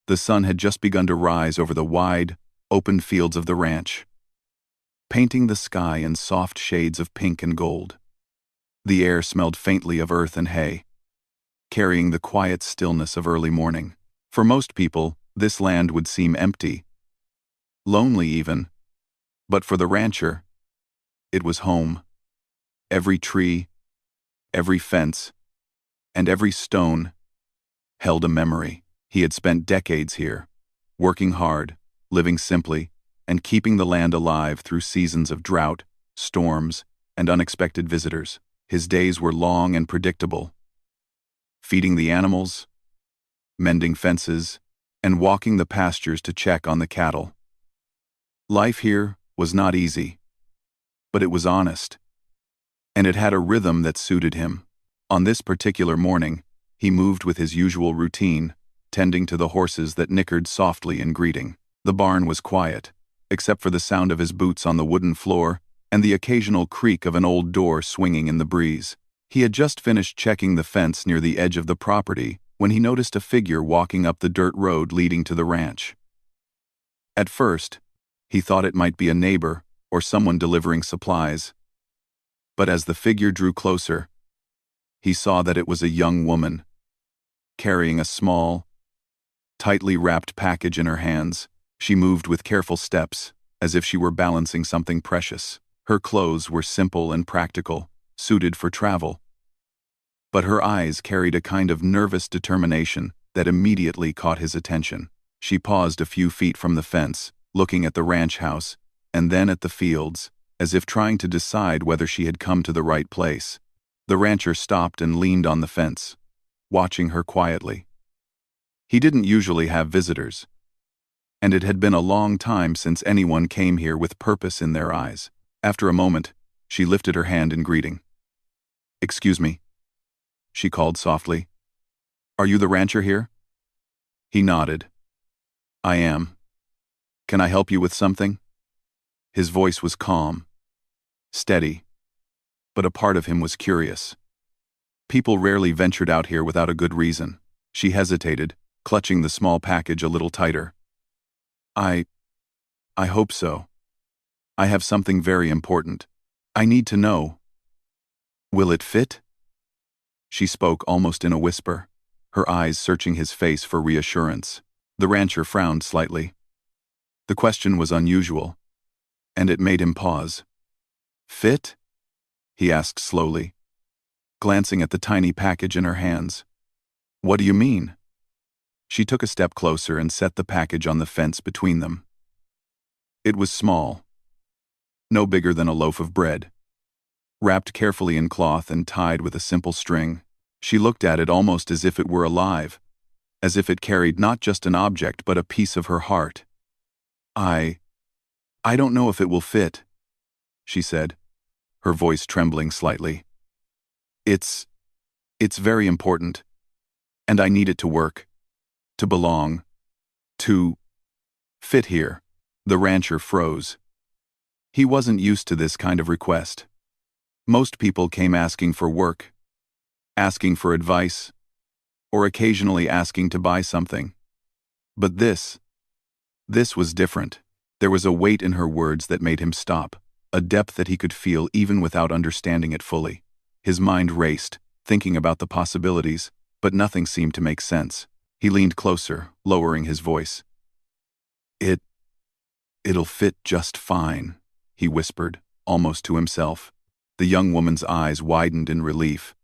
The sun had just begun to rise over the wide, open fields of the ranch, painting the sky in soft shades of pink and gold. The air smelled faintly of earth and hay, carrying the quiet stillness of early morning. For most people, this land would seem empty, lonely even, but for the rancher, it was home. Every tree, every fence, and every stone held a memory. He had spent decades here, working hard, living simply, and keeping the land alive through seasons of drought, storms, and unexpected visitors. His days were long and predictable, feeding the animals, mending fences, and walking the pastures to check on the cattle. Life here was not easy, but it was honest, and it had a rhythm that suited him. On this particular morning, he moved with his usual routine, tending to the horses that nickered softly in greeting. The barn was quiet, except for the sound of his boots on the wooden floor and the occasional creak of an old door swinging in the breeze. He had just finished checking the fence near the edge of the property when he noticed a figure walking up the dirt road leading to the ranch. At first, he thought it might be a neighbor or someone delivering supplies, but as the figure drew closer, he saw that it was a young woman, carrying a small, tightly wrapped package in her hands. She moved with careful steps, as if she were balancing something precious. Her clothes were simple and practical, suited for travel, but her eyes carried a kind of nervous determination that immediately caught his attention. She paused a few feet from the fence, looking at the ranch house, and then at the fields, as if trying to decide whether she had come to the right place. The rancher stopped and leaned on the fence, watching her quietly. He didn't usually have visitors, and it had been a long time since anyone came here with purpose in their eyes. After a moment, she lifted her hand in greeting. "Excuse me," she called softly. "Are you the rancher here?" He nodded. "I am. Can I help you with something?" His voice was calm, steady, but a part of him was curious. People rarely ventured out here without a good reason. She hesitated, clutching the small package a little tighter. I hope so. I have something very important. I need to know. Will it fit?" She spoke almost in a whisper, her eyes searching his face for reassurance. The rancher frowned slightly. The question was unusual, and it made him pause. "Fit?" he asked slowly, glancing at the tiny package in her hands. "What do you mean?" She took a step closer and set the package on the fence between them. It was small, no bigger than a loaf of bread, wrapped carefully in cloth and tied with a simple string. She looked at it almost as if it were alive, as if it carried not just an object but a piece of her heart. I don't know if it will fit," she said, her voice trembling slightly. It's very important, and I need it to work, to belong, to fit here." The rancher froze. He wasn't used to this kind of request. Most people came asking for work, asking for advice, or occasionally asking to buy something. But this was different. There was a weight in her words that made him stop, a depth that he could feel even without understanding it fully. His mind raced, thinking about the possibilities, but nothing seemed to make sense. He leaned closer, lowering his voice. It'll fit just fine," he whispered, almost to himself. The young woman's eyes widened in relief.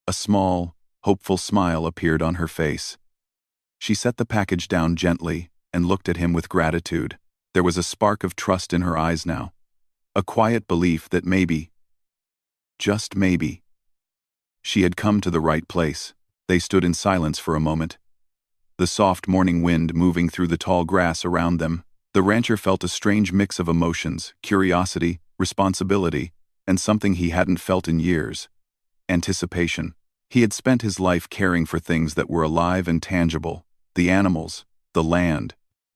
A small, hopeful smile appeared on her face. She set the package down gently and looked at him with gratitude. There was a spark of trust in her eyes now, a quiet belief that maybe, just maybe, she had come to the right place. They stood in silence for a moment, the soft morning wind moving through the tall grass around them. The rancher felt a strange mix of emotions, curiosity, responsibility, and something he hadn't felt in years: anticipation. He had spent his life caring for things that were alive and tangible, the animals, the land,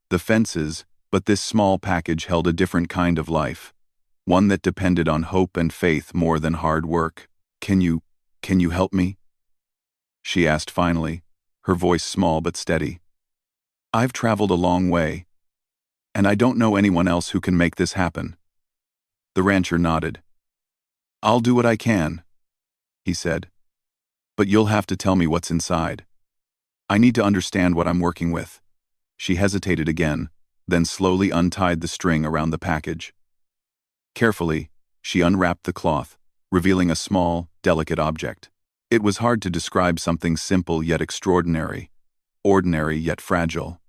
the fences, but this small package held a different kind of life, one that depended on hope and faith more than hard work. Can you help me?" she asked finally, her voice small but steady. I've traveled a long way, and I don't know anyone else who can make this happen. The rancher nodded. I'll do what I can, he said. But you'll have to tell me what's inside. I need to understand what I'm working with. She hesitated again, then slowly untied the string around the package. Carefully, she unwrapped the cloth, revealing a small, delicate object. It was hard to describe something simple yet extraordinary, ordinary yet fragile.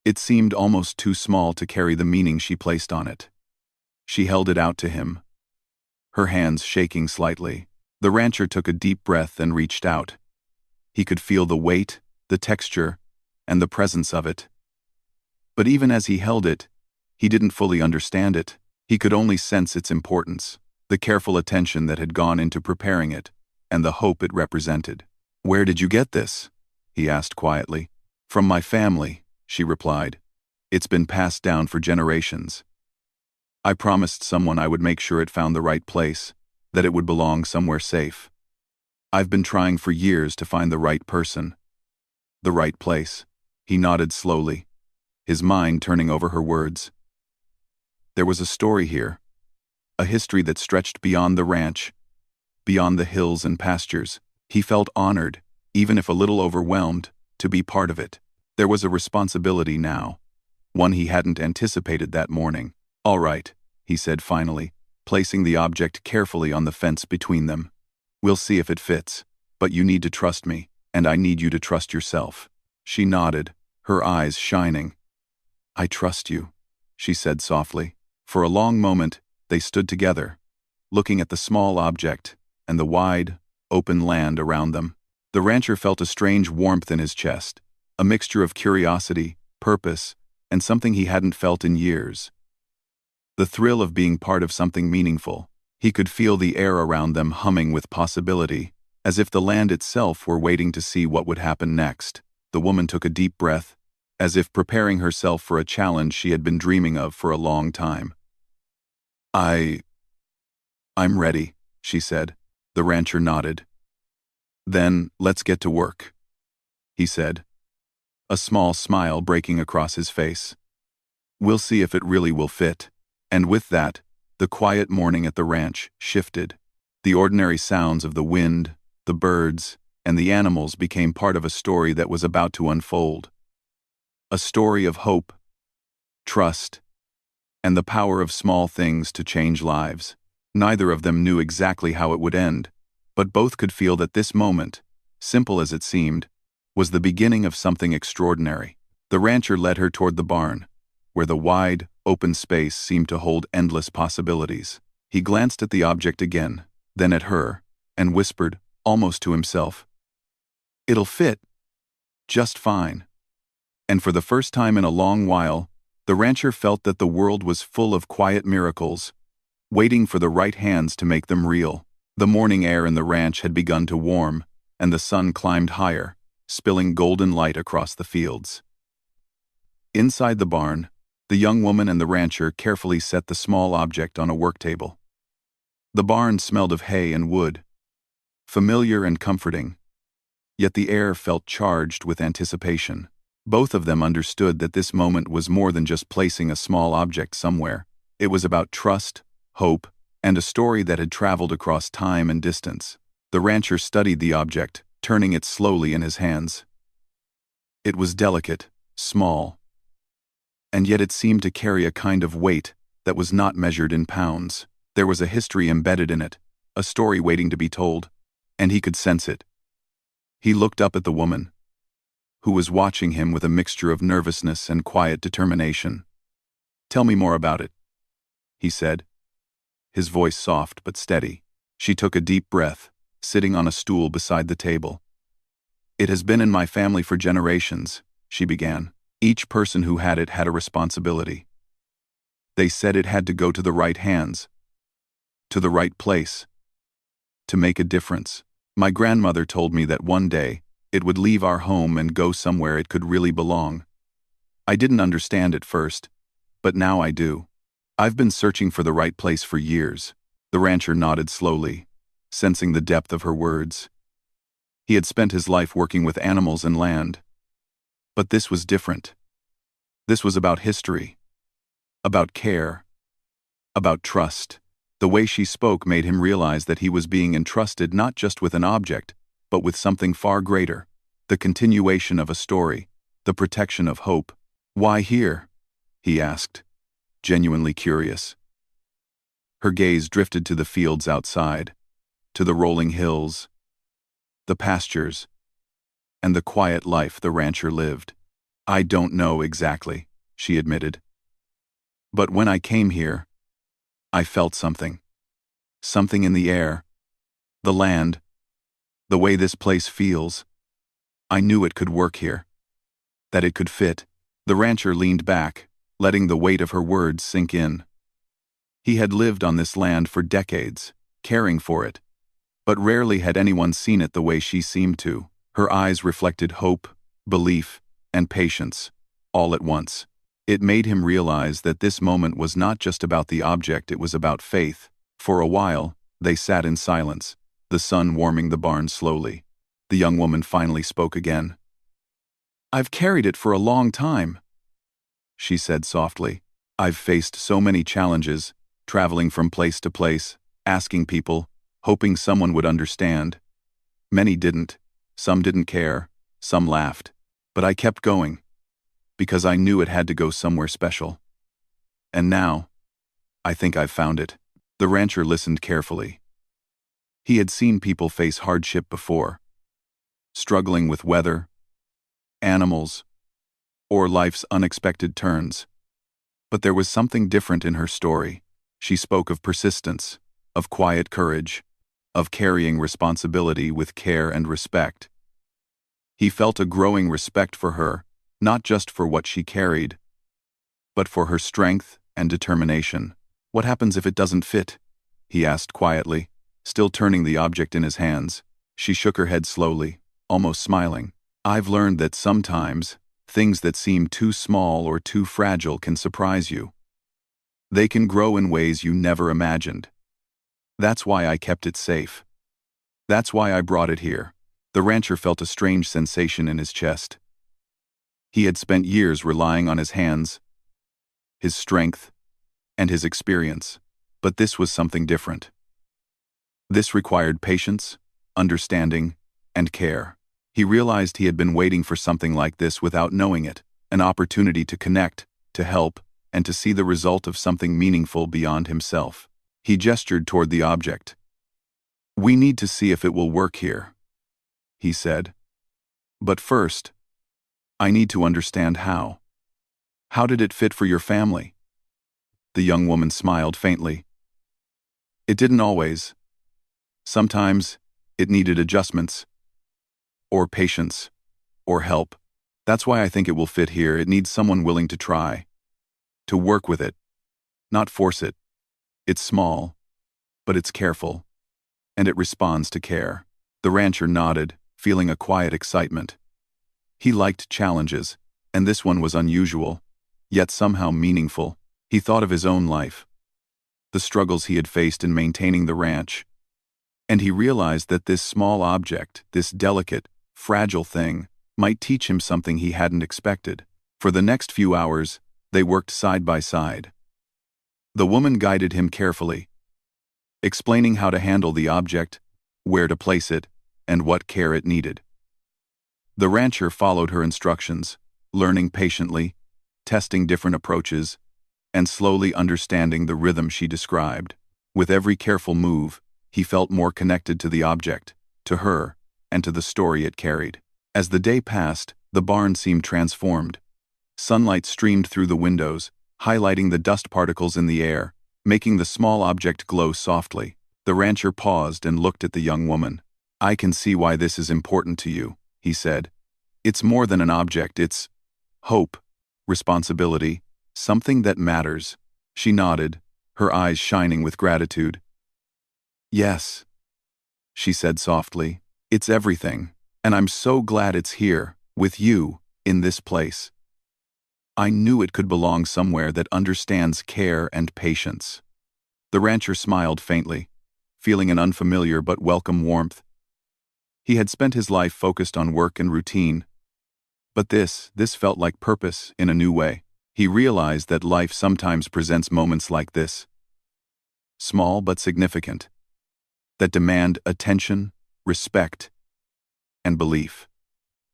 It seemed almost too small to carry the meaning she placed on it. She held it out to him, her hands shaking slightly. The rancher took a deep breath and reached out. He could feel the weight, the texture, and the presence of it. But even as he held it, he didn't fully understand it. He could only sense its importance, the careful attention that had gone into preparing it, and the hope it represented. Where did you get this? He asked quietly. From my family, she replied. It's been passed down for generations. I promised someone I would make sure it found the right place, that it would belong somewhere safe. I've been trying for years to find the right person. The right place. He nodded slowly, his mind turning over her words. There was a story here, a history that stretched beyond the ranch, beyond the hills and pastures. He felt honored, even if a little overwhelmed, to be part of it. There was a responsibility now, one he hadn't anticipated that morning. All right, he said finally, placing the object carefully on the fence between them. We'll see if it fits, but you need to trust me, and I need you to trust yourself. She nodded, her eyes shining. I trust you, she said softly. For a long moment, they stood together, looking at the small object and the wide, open land around them. The rancher felt a strange warmth in his chest, a mixture of curiosity, purpose, and something he hadn't felt in years. The thrill of being part of something meaningful. He could feel the air around them humming with possibility, as if the land itself were waiting to see what would happen next. The woman took a deep breath, as if preparing herself for a challenge she had been dreaming of for a long time. I'm ready, she said. The rancher nodded. Then, let's get to work, he said, a small smile breaking across his face. We'll see if it really will fit. And with that, the quiet morning at the ranch shifted. The ordinary sounds of the wind, the birds, and the animals became part of a story that was about to unfold. A story of hope, trust, and the power of small things to change lives. Neither of them knew exactly how it would end, but both could feel that this moment, simple as it seemed, was the beginning of something extraordinary. The rancher led her toward the barn, where the wide, open space seemed to hold endless possibilities. He glanced at the object again, then at her, and whispered, almost to himself, "It'll fit. Just fine." And for the first time in a long while, the rancher felt that the world was full of quiet miracles, waiting for the right hands to make them real. The morning air in the ranch had begun to warm, and the sun climbed higher, spilling golden light across the fields. Inside the barn, the young woman and the rancher carefully set the small object on a work table. The barn smelled of hay and wood, familiar and comforting, yet the air felt charged with anticipation. Both of them understood that this moment was more than just placing a small object somewhere. It was about trust, hope, and a story that had traveled across time and distance. The rancher studied the object, turning it slowly in his hands. It was delicate, small, and yet it seemed to carry a kind of weight that was not measured in pounds. There was a history embedded in it, a story waiting to be told, and he could sense it. He looked up at the woman, who was watching him with a mixture of nervousness and quiet determination. "Tell me more about it," he said, his voice soft but steady. She took a deep breath, sitting on a stool beside the table. "It has been in my family for generations," she began. "Each person who had it had a responsibility. They said it had to go to the right hands, to the right place, to make a difference. My grandmother told me that one day, it would leave our home and go somewhere it could really belong. I didn't understand at first, but now I do. I've been searching for the right place for years." The rancher nodded slowly, sensing the depth of her words. He had spent his life working with animals and land, But this was different. This was about history, about care, about trust. The way she spoke made him realize that he was being entrusted not just with an object, but with something far greater, the continuation of a story, the protection of hope. "Why here?" he asked, genuinely curious. Her gaze drifted to the fields outside, to the rolling hills, the pastures, and the quiet life the rancher lived. "I don't know exactly," she admitted. "But when I came here, I felt something. Something in the air, the land, the way this place feels. I knew it could work here, that it could fit." The rancher leaned back, letting the weight of her words sink in. He had lived on this land for decades, caring for it, but rarely had anyone seen it the way she seemed to. Her eyes reflected hope, belief, and patience, all at once. It made him realize that this moment was not just about the object, it was about faith. For a while, they sat in silence, the sun warming the barn slowly. The young woman finally spoke again. "I've carried it for a long time," she said softly. "I've faced so many challenges, traveling from place to place, asking people, hoping someone would understand. Many didn't, some didn't care, some laughed. But I kept going, because I knew it had to go somewhere special. And now, I think I've found it." The rancher listened carefully. He had seen people face hardship before, struggling with weather, animals, or life's unexpected turns. But there was something different in her story. She spoke of persistence, of quiet courage, of carrying responsibility with care and respect. He felt a growing respect for her, not just for what she carried, but for her strength and determination. "What happens if it doesn't fit?" he asked quietly, still turning the object in his hands. She shook her head slowly, almost smiling. "I've learned that sometimes, things that seem too small or too fragile can surprise you. They can grow in ways you never imagined. That's why I kept it safe. That's why I brought it here." The rancher felt a strange sensation in his chest. He had spent years relying on his hands, his strength, and his experience, but this was something different. This required patience, understanding, and care. He realized he had been waiting for something like this without knowing it, an opportunity to connect, to help, and to see the result of something meaningful beyond himself. He gestured toward the object. "We need to see if it will work here," he said. "But first, I need to understand how. How did it fit for your family?" The young woman smiled faintly. "It didn't always. Sometimes, it needed adjustments, or patience, or help. That's why I think it will fit here. It needs someone willing to try, to work with it, not force it. It's small, but it's careful, and it responds to care." The rancher nodded, feeling a quiet excitement. He liked challenges, and this one was unusual, yet somehow meaningful. He thought of his own life, the struggles he had faced in maintaining the ranch, and he realized that this small object, this delicate, fragile thing, might teach him something he hadn't expected. For the next few hours, they worked side by side. The woman guided him carefully, explaining how to handle the object, where to place it, and what care it needed. The rancher followed her instructions, learning patiently, testing different approaches, and slowly understanding the rhythm she described. With every careful move, he felt more connected to the object, to her, and to the story it carried. As the day passed, the barn seemed transformed. Sunlight streamed through the windows, highlighting the dust particles in the air, making the small object glow softly. The rancher paused and looked at the young woman. "I can see why this is important to you," he said. "It's more than an object, it's hope, responsibility, something that matters." She nodded, her eyes shining with gratitude. "Yes," she said softly, "it's everything, and I'm so glad it's here, with you, in this place. I knew it could belong somewhere that understands care and patience." The rancher smiled faintly, feeling an unfamiliar but welcome warmth. He had spent his life focused on work and routine, But this felt like purpose in a new way. He realized that life sometimes presents moments like this, small but significant, that demand attention, respect, and belief.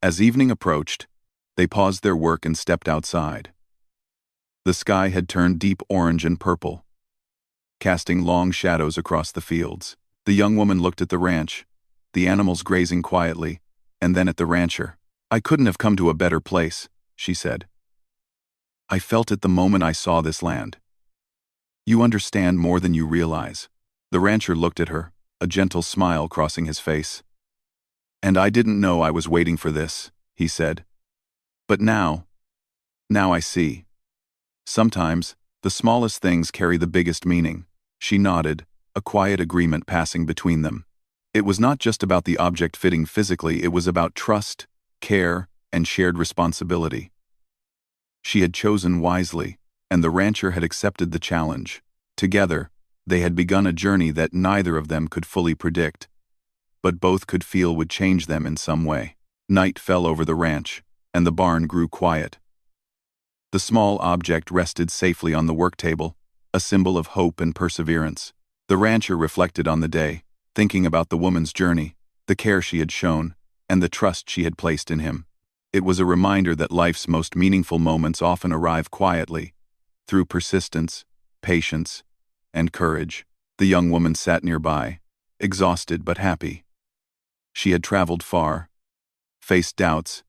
As evening approached, they paused their work and stepped outside. The sky had turned deep orange and purple, casting long shadows across the fields. The young woman looked at the ranch, the animals grazing quietly, and then at the rancher. "I couldn't have come to a better place," she said. "I felt it the moment I saw this land. You understand more than you realize." The rancher looked at her, a gentle smile crossing his face. "And I didn't know I was waiting for this," he said. "But now I see. Sometimes, the smallest things carry the biggest meaning." She nodded, a quiet agreement passing between them. It was not just about the object fitting physically, it was about trust, care, and shared responsibility. She had chosen wisely, and the rancher had accepted the challenge. Together, they had begun a journey that neither of them could fully predict, but both could feel would change them in some way. Night fell over the ranch, and the barn grew quiet. The small object rested safely on the work table, a symbol of hope and perseverance. The rancher reflected on the day, thinking about the woman's journey, the care she had shown, and the trust she had placed in him. It was a reminder that life's most meaningful moments often arrive quietly, through persistence, patience, and courage. The young woman sat nearby, exhausted but happy. She had traveled far, faced doubts,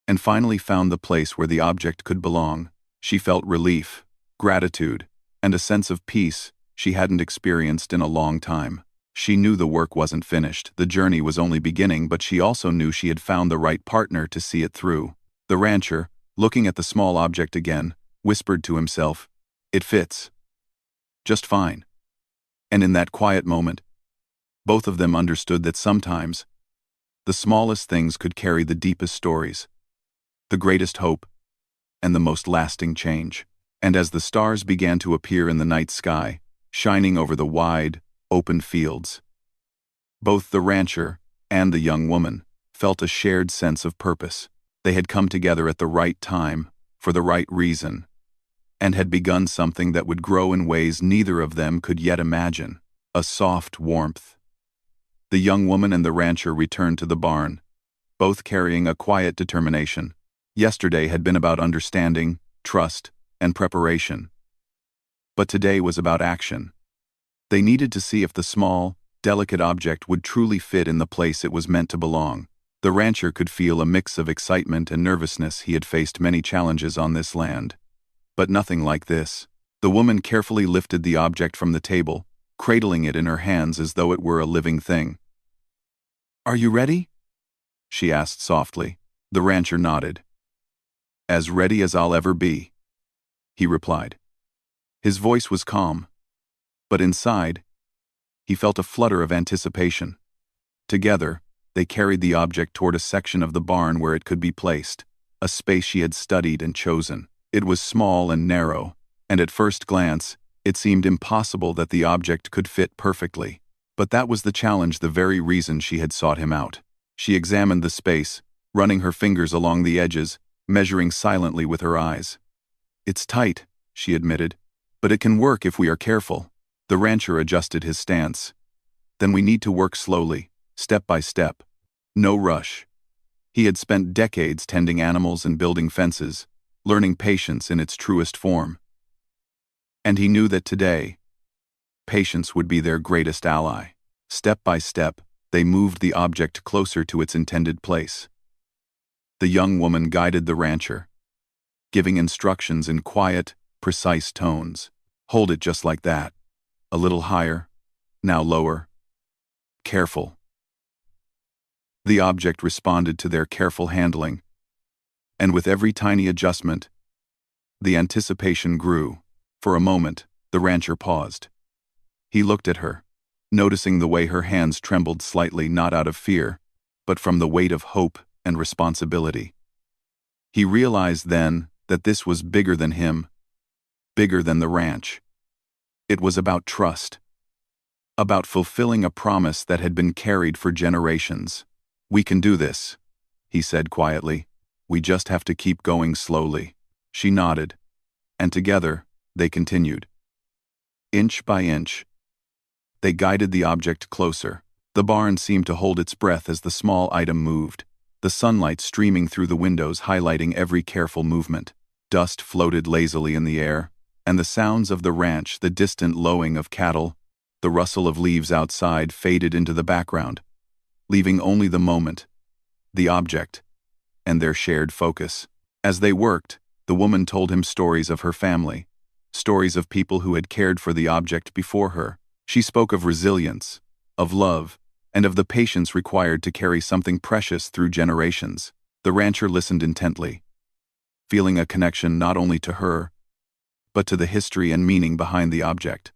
and finally found the place where the object could belong. She felt relief, gratitude, and a sense of peace she hadn't experienced in a long time. She knew the work wasn't finished, the journey was only beginning, but she also knew she had found the right partner to see it through. The rancher, looking at the small object again, whispered to himself, "It fits just fine." And in that quiet moment, both of them understood that sometimes the smallest things could carry the deepest stories, the greatest hope, and the most lasting change. And as the stars began to appear in the night sky, shining over the wide, open fields, both the rancher and the young woman felt a shared sense of purpose. They had come together at the right time, for the right reason, and had begun something that would grow in ways neither of them could yet imagine. A soft warmth. The young woman and the rancher returned to the barn, both carrying a quiet determination. Yesterday had been about understanding, trust, and preparation. But today was about action. They needed to see if the small, delicate object would truly fit in the place it was meant to belong. The rancher could feel a mix of excitement and nervousness. He had faced many challenges on this land, but nothing like this. The woman carefully lifted the object from the table, cradling it in her hands as though it were a living thing. "Are you ready?" she asked softly. The rancher nodded. "As ready as I'll ever be," he replied. His voice was calm, but inside, he felt a flutter of anticipation. Together, they carried the object toward a section of the barn where it could be placed, a space she had studied and chosen. It was small and narrow, and at first glance, it seemed impossible that the object could fit perfectly. But that was the challenge, the very reason she had sought him out. She examined the space, running her fingers along the edges, measuring silently with her eyes. "It's tight," she admitted, "but it can work if we are careful." The rancher adjusted his stance. "Then we need to work slowly, step by step. No rush." He had spent decades tending animals and building fences, learning patience in its truest form. And he knew that today, patience would be their greatest ally. Step by step, they moved the object closer to its intended place. The young woman guided the rancher, giving instructions in quiet, precise tones. "Hold it just like that. A little higher, now lower. Careful." The object responded to their careful handling, and with every tiny adjustment, the anticipation grew. For a moment, the rancher paused. He looked at her, noticing the way her hands trembled slightly, not out of fear, but from the weight of hope and responsibility. He realized then that this was bigger than him, bigger than the ranch. It was about trust, about fulfilling a promise that had been carried for generations. "We can do this," he said quietly. We just have to keep going slowly. She nodded, and together, they continued. Inch by inch, they guided the object closer. The barn seemed to hold its breath as the small item moved, the sunlight streaming through the windows highlighting every careful movement. Dust floated lazily in the air, and the sounds of the ranch, the distant lowing of cattle, the rustle of leaves outside faded into the background, leaving only the moment, the object, and their shared focus. As they worked, the woman told him stories of her family, stories of people who had cared for the object before her. She spoke of resilience, of love, and of the patience required to carry something precious through generations. The rancher listened intently, feeling a connection not only to her, but to the history and meaning behind the object.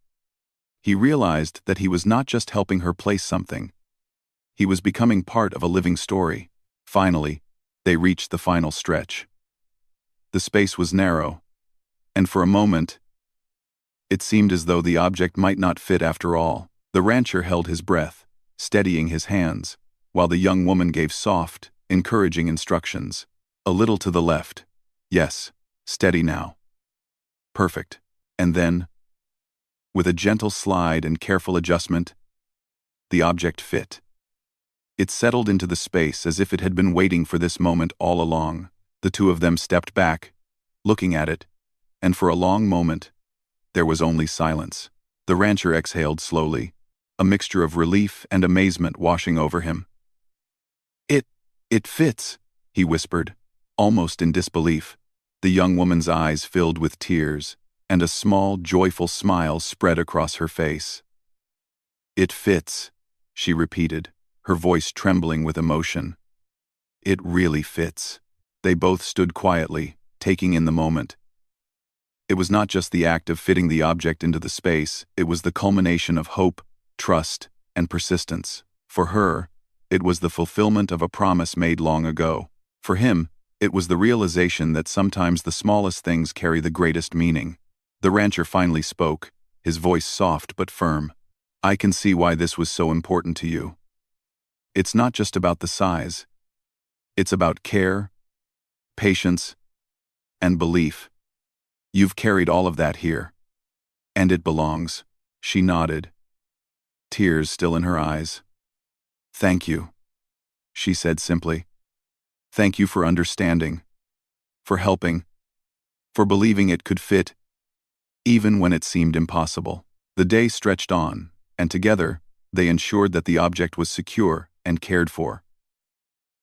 He realized that he was not just helping her place something. He was becoming part of a living story. Finally, they reached the final stretch. The space was narrow, and for a moment, it seemed as though the object might not fit after all. The rancher held his breath, steadying his hands, while the young woman gave soft, encouraging instructions. A little to the left. Yes, steady now. Perfect. And then, with a gentle slide and careful adjustment, the object fit. It settled into the space as if it had been waiting for this moment all along. The two of them stepped back, looking at it, and for a long moment, there was only silence. The rancher exhaled slowly, a mixture of relief and amazement washing over him. It fits, he whispered, almost in disbelief. The young woman's eyes filled with tears, and a small, joyful smile spread across her face. It fits, she repeated, her voice trembling with emotion. It really fits. They both stood quietly, taking in the moment. It was not just the act of fitting the object into the space, it was the culmination of hope, trust, and persistence. For her, it was the fulfillment of a promise made long ago. For him, it was the realization that sometimes the smallest things carry the greatest meaning. The rancher finally spoke, his voice soft but firm. I can see why this was so important to you. It's not just about the size. It's about care, patience, and belief. You've carried all of that here. And it belongs. She nodded, tears still in her eyes. Thank you, she said simply. Thank you for understanding, for helping, for believing it could fit, even when it seemed impossible. The day stretched on, and together, they ensured that the object was secure and cared for.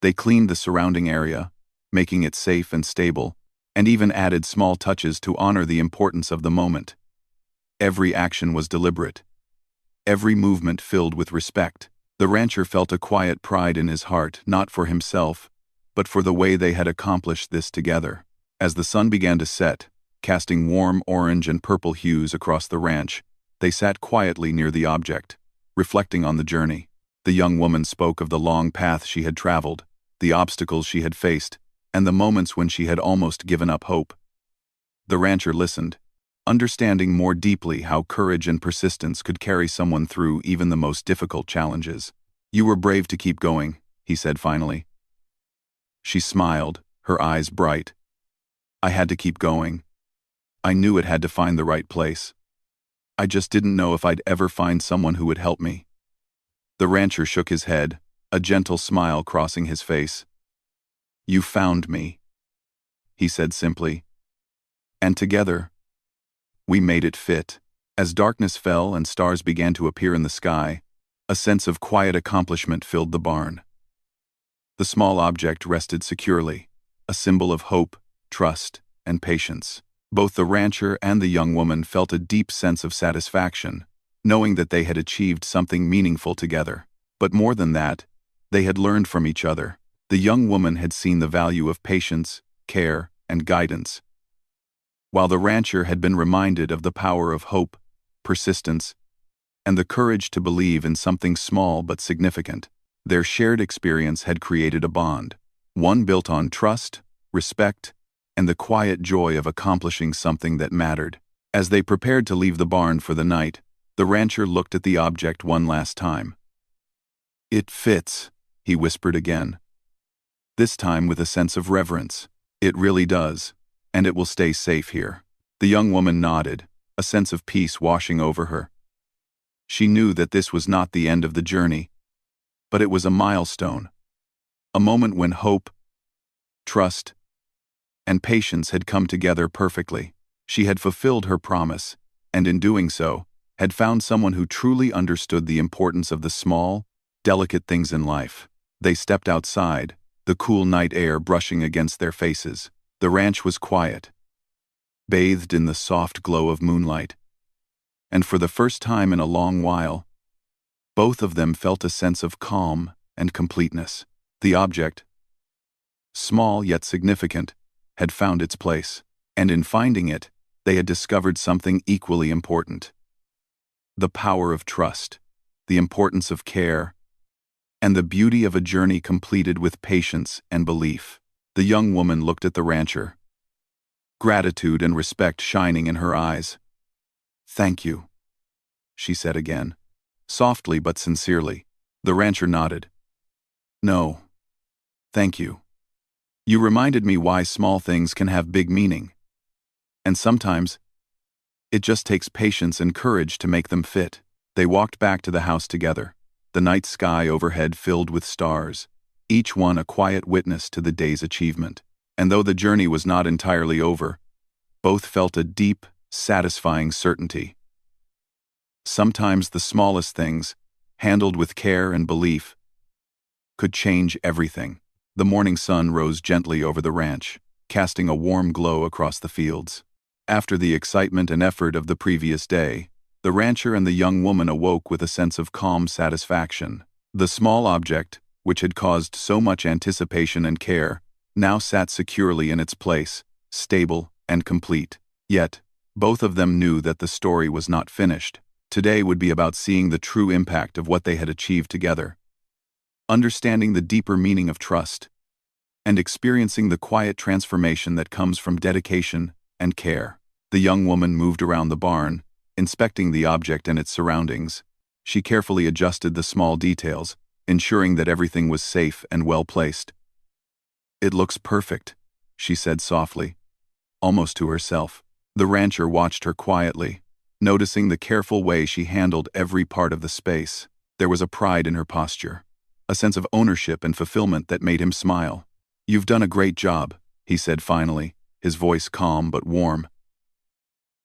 They cleaned the surrounding area, making it safe and stable, and even added small touches to honor the importance of the moment. Every action was deliberate, every movement filled with respect. The rancher felt a quiet pride in his heart, not for himself, but for the way they had accomplished this together. As the sun began to set, casting warm orange and purple hues across the ranch, they sat quietly near the object, reflecting on the journey. The young woman spoke of the long path she had traveled, the obstacles she had faced, and the moments when she had almost given up hope. The rancher listened, understanding more deeply how courage and persistence could carry someone through even the most difficult challenges. You were brave to keep going, he said finally. She smiled, her eyes bright. I had to keep going. I knew it had to find the right place. I just didn't know if I'd ever find someone who would help me. The rancher shook his head, a gentle smile crossing his face. You found me, he said simply. And together, we made it fit. As darkness fell and stars began to appear in the sky, a sense of quiet accomplishment filled the barn. The small object rested securely, a symbol of hope, trust, and patience. Both the rancher and the young woman felt a deep sense of satisfaction, knowing that they had achieved something meaningful together. But more than that, they had learned from each other. The young woman had seen the value of patience, care, and guidance, while the rancher had been reminded of the power of hope, persistence, and the courage to believe in something small but significant. Their shared experience had created a bond, one built on trust, respect, and the quiet joy of accomplishing something that mattered. As they prepared to leave the barn for the night, the rancher looked at the object one last time. It fits, he whispered again. this time with a sense of reverence. It really does, and it will stay safe here. The young woman nodded, a sense of peace washing over her. She knew that this was not the end of the journey, but it was a milestone, a moment when hope, trust, and patience had come together perfectly. She had fulfilled her promise, and in doing so, had found someone who truly understood the importance of the small, delicate things in life. They stepped outside, the cool night air brushing against their faces. The ranch was quiet, bathed in the soft glow of moonlight, and for the first time in a long while, both of them felt a sense of calm and completeness. The object, small yet significant, had found its place, and in finding it, they had discovered something equally important. The power of trust, the importance of care, and the beauty of a journey completed with patience and belief. The young woman looked at the rancher, gratitude and respect shining in her eyes. "Thank you," she said again, softly but sincerely. The rancher nodded. "No, thank you. You reminded me why small things can have big meaning. And sometimes, it just takes patience and courage to make them fit." They walked back to the house together, the night sky overhead filled with stars, each one a quiet witness to the day's achievement. And though the journey was not entirely over, both felt a deep, satisfying certainty. Sometimes the smallest things, handled with care and belief, could change everything. The morning sun rose gently over the ranch, casting a warm glow across the fields. After the excitement and effort of the previous day, the rancher and the young woman awoke with a sense of calm satisfaction. The small object, which had caused so much anticipation and care, now sat securely in its place, stable and complete. Yet, both of them knew that the story was not finished. Today would be about seeing the true impact of what they had achieved together, understanding the deeper meaning of trust, and experiencing the quiet transformation that comes from dedication and care. The young woman moved around the barn, inspecting the object and its surroundings. She carefully adjusted the small details, ensuring that everything was safe and well placed. "It looks perfect," she said softly, almost to herself. The rancher watched her quietly, noticing the careful way she handled every part of the space. There was a pride in her posture, a sense of ownership and fulfillment that made him smile. "You've done a great job," he said finally, his voice calm but warm.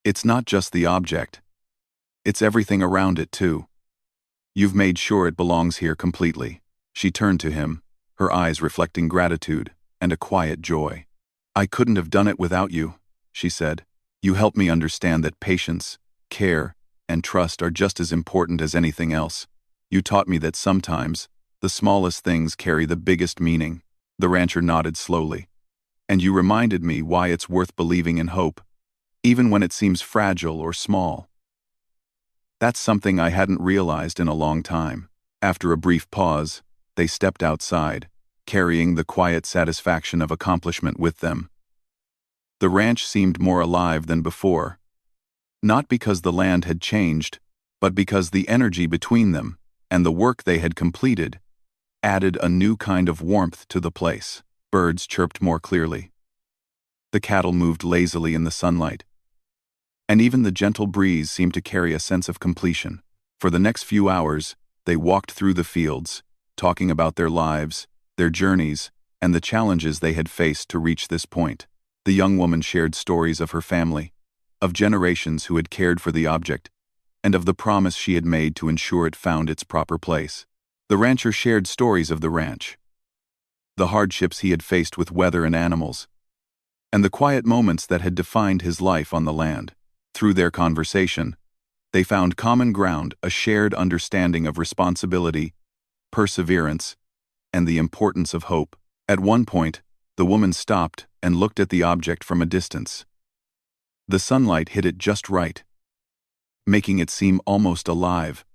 "It's not just the object. It's everything around it, too. You've made sure it belongs here completely." She turned to him, her eyes reflecting gratitude and a quiet joy. "I couldn't have done it without you," she said. "You helped me understand that patience, care, and trust are just as important as anything else. You taught me that sometimes, the smallest things carry the biggest meaning." The rancher nodded slowly. "And you reminded me why it's worth believing in hope, even when it seems fragile or small. That's something I hadn't realized in a long time." After a brief pause, they stepped outside, carrying the quiet satisfaction of accomplishment with them. The ranch seemed more alive than before, not because the land had changed, but because the energy between them and the work they had completed added a new kind of warmth to the place. Birds chirped more clearly. The cattle moved lazily in the sunlight, and even the gentle breeze seemed to carry a sense of completion. For the next few hours, they walked through the fields, talking about their lives, their journeys, and the challenges they had faced to reach this point. The young woman shared stories of her family, of generations who had cared for the object, and of the promise she had made to ensure it found its proper place. The rancher shared stories of the ranch, the hardships he had faced with weather and animals, and the quiet moments that had defined his life on the land. Through their conversation, they found common ground, a shared understanding of responsibility, perseverance, and the importance of hope. At one point, the woman stopped and looked at the object from a distance. The sunlight hit it just right, making it seem almost alive,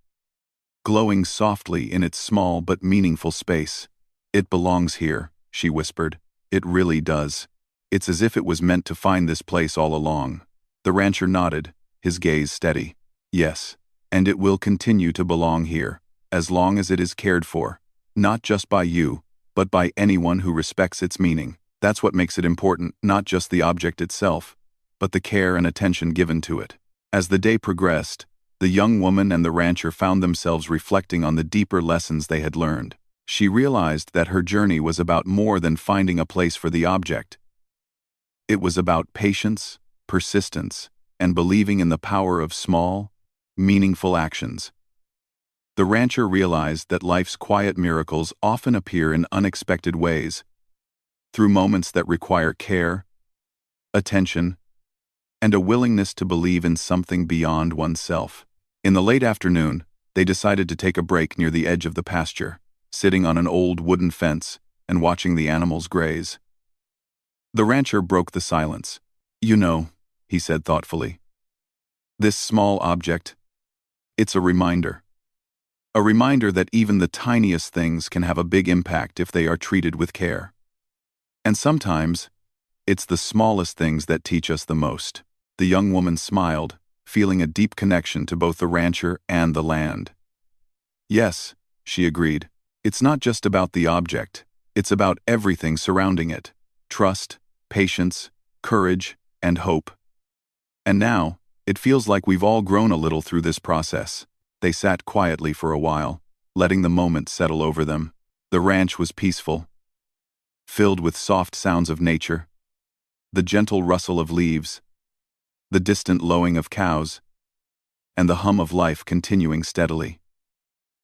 glowing softly in its small but meaningful space. "It belongs here," she whispered. "It really does. It's as if it was meant to find this place all along." The rancher nodded, his gaze steady. "Yes, and it will continue to belong here, as long as it is cared for, not just by you, but by anyone who respects its meaning. That's what makes it important, not just the object itself, but the care and attention given to it. As the day progressed, the young woman and the rancher found themselves reflecting on the deeper lessons they had learned. She realized that her journey was about more than finding a place for the object. It was about patience, persistence, and believing in the power of small, meaningful actions. The rancher realized that life's quiet miracles often appear in unexpected ways, through moments that require care, attention, and a willingness to believe in something beyond oneself. In the late afternoon, they decided to take a break near the edge of the pasture, sitting on an old wooden fence and watching the animals graze. The rancher broke the silence. "You know," he said thoughtfully, "this small object, it's a reminder. A reminder that even the tiniest things can have a big impact if they are treated with care. And sometimes, it's the smallest things that teach us the most." The young woman smiled, feeling a deep connection to both the rancher and the land. "Yes," she agreed, "it's not just about the object, it's about everything surrounding it. Trust, patience, courage, and hope. And now, it feels like we've all grown a little through this process." They sat quietly for a while, letting the moment settle over them. The ranch was peaceful, filled with soft sounds of nature, the gentle rustle of leaves, the distant lowing of cows, and the hum of life continuing steadily.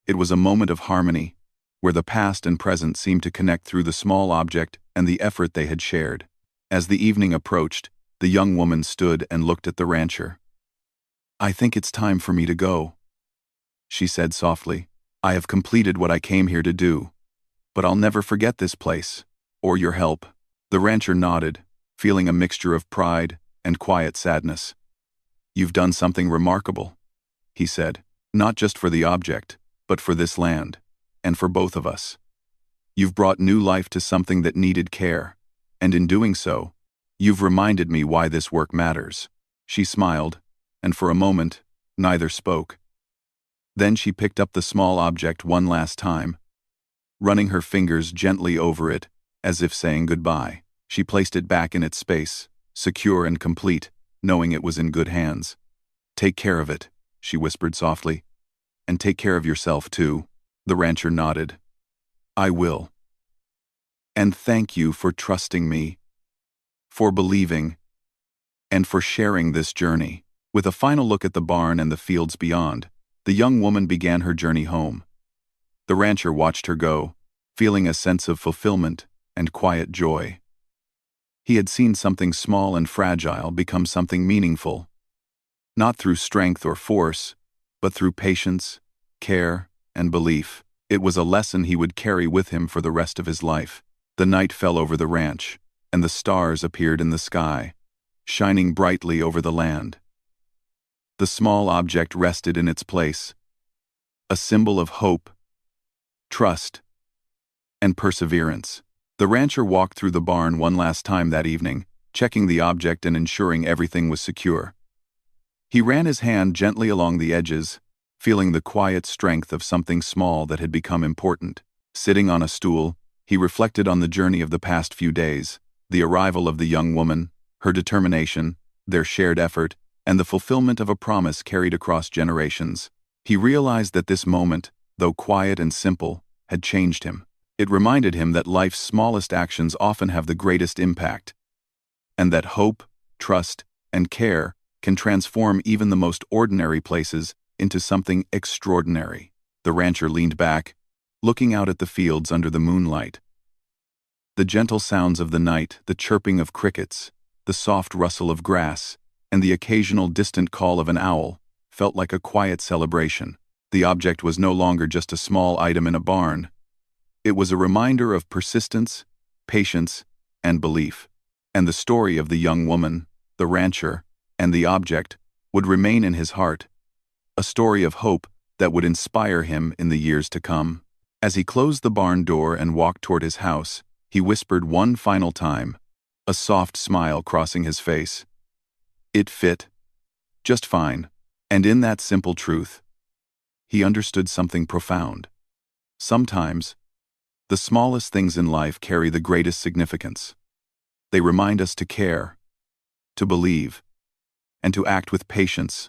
It was a moment of harmony, where the past and present seemed to connect through the small object and the effort they had shared. As the evening approached, the young woman stood and looked at the rancher. "I think it's time for me to go," she said softly. "I have completed what I came here to do, but I'll never forget this place, or your help." The rancher nodded, feeling a mixture of pride and quiet sadness. "You've done something remarkable," he said, "not just for the object, but for this land, and for both of us. You've brought new life to something that needed care, and in doing so, you've reminded me why this work matters." She smiled, and for a moment, neither spoke. Then she picked up the small object one last time, running her fingers gently over it, as if saying goodbye. She placed it back in its space, secure and complete, knowing it was in good hands. "Take care of it," she whispered softly. "And take care of yourself, too." The rancher nodded. "I will. And thank you for trusting me, for believing, and for sharing this journey." With a final look at the barn and the fields beyond, the young woman began her journey home. The rancher watched her go, feeling a sense of fulfillment and quiet joy. He had seen something small and fragile become something meaningful, not through strength or force, but through patience, care, and belief. It was a lesson he would carry with him for the rest of his life. The night fell over the ranch, and the stars appeared in the sky, shining brightly over the land. The small object rested in its place, a symbol of hope, trust, and perseverance. The rancher walked through the barn one last time that evening, checking the object and ensuring everything was secure. He ran his hand gently along the edges, feeling the quiet strength of something small that had become important. Sitting on a stool, he reflected on the journey of the past few days, the arrival of the young woman, her determination, their shared effort, and the fulfillment of a promise carried across generations. He realized that this moment, though quiet and simple, had changed him. It reminded him that life's smallest actions often have the greatest impact, and that hope, trust, and care can transform even the most ordinary places into something extraordinary. The rancher leaned back, looking out at the fields under the moonlight. The gentle sounds of the night, the chirping of crickets, the soft rustle of grass, and the occasional distant call of an owl felt like a quiet celebration. The object was no longer just a small item in a barn. It was a reminder of persistence, patience, and belief. And the story of the young woman, the rancher, and the object would remain in his heart, a story of hope that would inspire him in the years to come. As he closed the barn door and walked toward his house, he whispered one final time, a soft smile crossing his face. It fit. Just fine. And in that simple truth, he understood something profound. Sometimes, The smallest things in life carry the greatest significance. They remind us to care, to believe, and to act with patience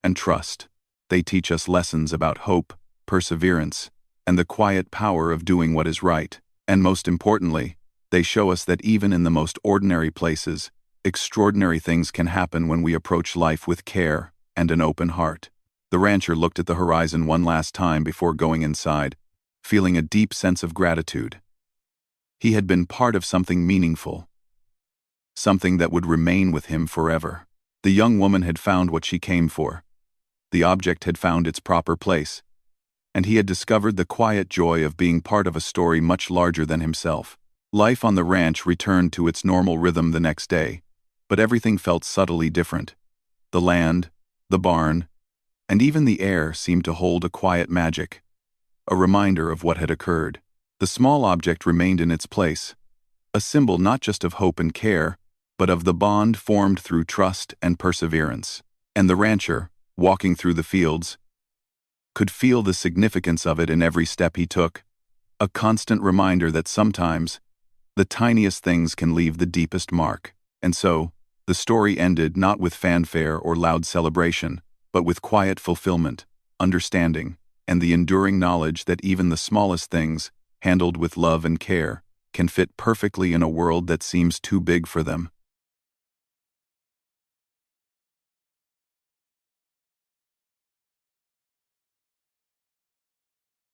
and trust. They teach us lessons about hope, perseverance, and the quiet power of doing what is right. And most importantly, they show us that even in the most ordinary places, extraordinary things can happen when we approach life with care and an open heart. The rancher looked at the horizon one last time before going inside, feeling a deep sense of gratitude. He had been part of something meaningful, something that would remain with him forever. The young woman had found what she came for. The object had found its proper place, and he had discovered the quiet joy of being part of a story much larger than himself. Life on the ranch returned to its normal rhythm the next day, but everything felt subtly different. The land, the barn, and even the air seemed to hold a quiet magic, a reminder of what had occurred. The small object remained in its place, a symbol not just of hope and care, but of the bond formed through trust and perseverance. And the rancher, walking through the fields, could feel the significance of it in every step he took, a constant reminder that sometimes the tiniest things can leave the deepest mark. And so, the story ended not with fanfare or loud celebration, but with quiet fulfillment, understanding, and the enduring knowledge that even the smallest things, handled with love and care, can fit perfectly in a world that seems too big for them.